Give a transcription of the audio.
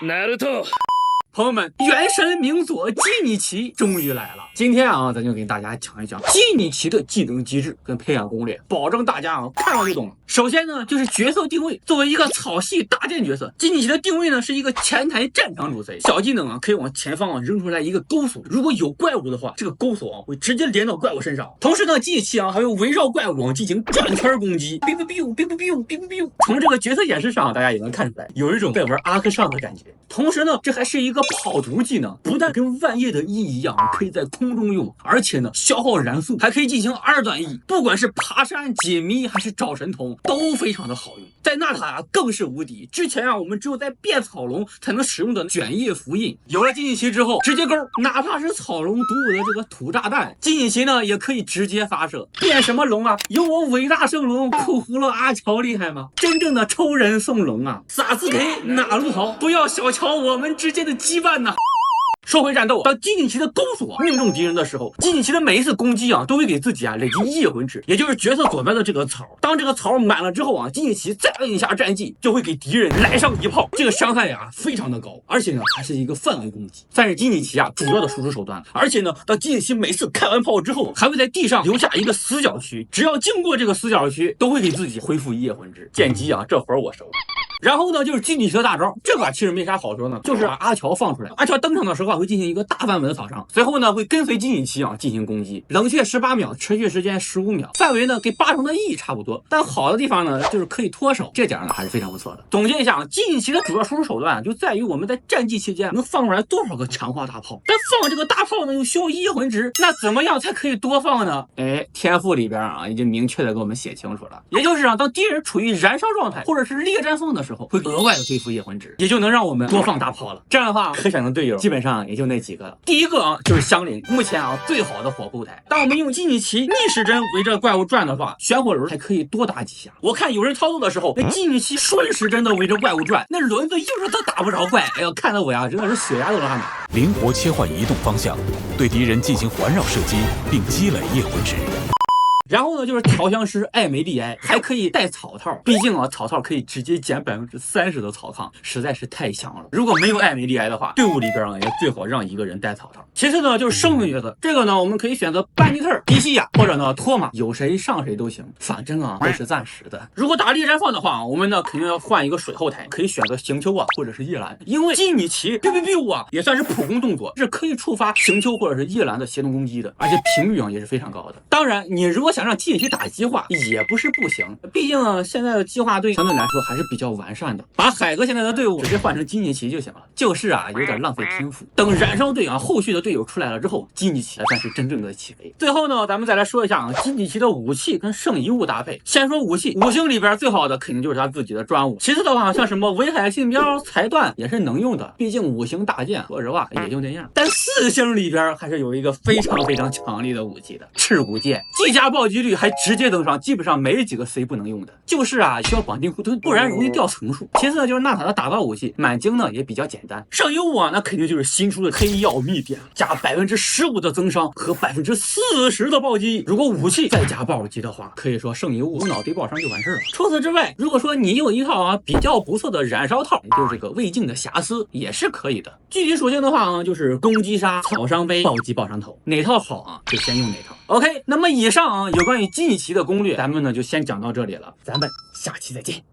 ナルト。朋友们，元神名作基尼奇终于来了。今天啊，咱就给大家讲一讲基尼奇的技能机制跟培养攻略，保证大家看完就懂了。首先呢，就是角色定位。作为一个草系大剑角色，基尼奇的定位呢是一个前台战场主贼，小技能可以往前方扔出来一个钩索，如果有怪物的话，这个钩索会直接连到怪物身上。同时呢，基尼奇还会围绕怪物进行转圈攻击，从这个角色演示上，大家也能看出来，有一种在玩阿克尚的感觉。同时呢，这还是一个跑图技能，不但跟万叶的 E 一样，可以在空中用，而且呢，消耗燃速，还可以进行2段 E， 不管是爬山、解谜还是找神童，都非常的好用。在纳塔更是无敌。之前我们只有在变草龙才能使用的卷叶符印，有了基尼奇之后，直接勾，哪怕是草龙独有的这个土炸弹，基尼奇呢也可以直接发射。变什么龙啊？有我伟大圣龙库葫芦阿乔厉害吗？真正的抽人送龙啊！撒斯培哪路逃？不要小瞧我们之间的羁绊呐！说回战斗，当基尼奇的钩索命中敌人的时候，基尼奇的每一次攻击都会给自己累积夜魂值，也就是角色左边的这个槽。当这个槽满了之后基尼奇再摁一下战技，就会给敌人来上一炮，这个伤害非常的高，而且呢还是一个范围攻击，算是基尼奇主要的输出手段。而且呢，当基尼奇每次开完炮之后，还会在地上留下一个死角区，只要经过这个死角区，都会给自己恢复夜魂值。剑姬这活我熟。然后呢，就是基尼奇的大招，这个其实没啥好说呢，就是把阿乔放出来。阿乔登场的时候会进行一个大范围的扫伤，随后呢会跟随基尼奇进行攻击，冷却18秒，持续时间15秒，范围呢跟8成的 E 差不多。但好的地方呢就是可以脱手，这点呢还是非常不错的。总结一下基尼奇的主要输出手段就在于我们在战技期间能放出来多少个强化大炮，但放这个大炮呢又需要夜魂值，那怎么样才可以多放呢？天赋里边已经明确的给我们写清楚了，也就是当敌人处于燃烧状态或者是烈战放的时候，会额外的恢复夜魂值，也就能让我们多放大炮了。这样的话，可选的队友基本上也就那几个了。第一个就是香菱，目前最好的火后台。当我们用基尼奇逆时针围着怪物转的话，旋火轮还可以多打几下。我看有人操作的时候，那基尼奇顺时针的围着怪物转，那轮子硬是都打不着怪。哎呦，看得我真的是血压都拉满。灵活切换移动方向，对敌人进行环绕射击，并积累夜魂值。然后呢，就是调香师艾梅莉埃，还可以带草套，毕竟草套可以直接减30%的草抗，实在是太强了。如果没有艾梅莉埃的话，队伍里边也最好让一个人带草套。其次呢，就是生命角色，这个呢我们可以选择班尼特、迪西亚或者呢托马，有谁上谁都行，反正都是暂时的。如果打猎战放的话，我们呢肯定要换一个水后台，可以选择行秋或者是夜兰，因为基尼奇也算是普攻动作，是可以触发行秋或者是夜兰的协同攻击的，而且频率也是非常高的。当然，你如果想让基尼奇打激化也不是不行，毕竟现在的激化队相对来说还是比较完善的。把海哥现在的队伍直接换成基尼奇就行了，就是有点浪费天赋。等燃烧队后续的队友出来了之后，基尼奇才算是真正的起飞。最后呢，咱们再来说一下基尼奇的武器跟圣遗物搭配。先说武器，5星里边最好的肯定就是他自己的专武，其次的话像什么围海信标、裁断也是能用的，毕竟5星大剑说实话也就那样。但4星里边还是有一个非常强力的武器的，赤骨剑，技加暴击率还直接登上，基本上没几个 C 不能用的，就是需要绑定护盾，不然容易掉层数。其次呢，就是纳塔的打爆武器，满精呢也比较简单。圣遗物那肯定就是新出的黑曜秘典，加15%的增伤和40%的暴击。如果武器再加暴击的话，可以说圣遗物无脑对爆伤就完事了。除此之外，如果说你有一套比较不错的燃烧套，也就是这个未尽的瑕疵，也是可以的。具体属性的话就是攻击杀、草伤杯、暴击爆伤头，哪套好就先用哪套。OK， 那么以上有关于基尼奇的攻略，咱们呢就先讲到这里了，咱们下期再见。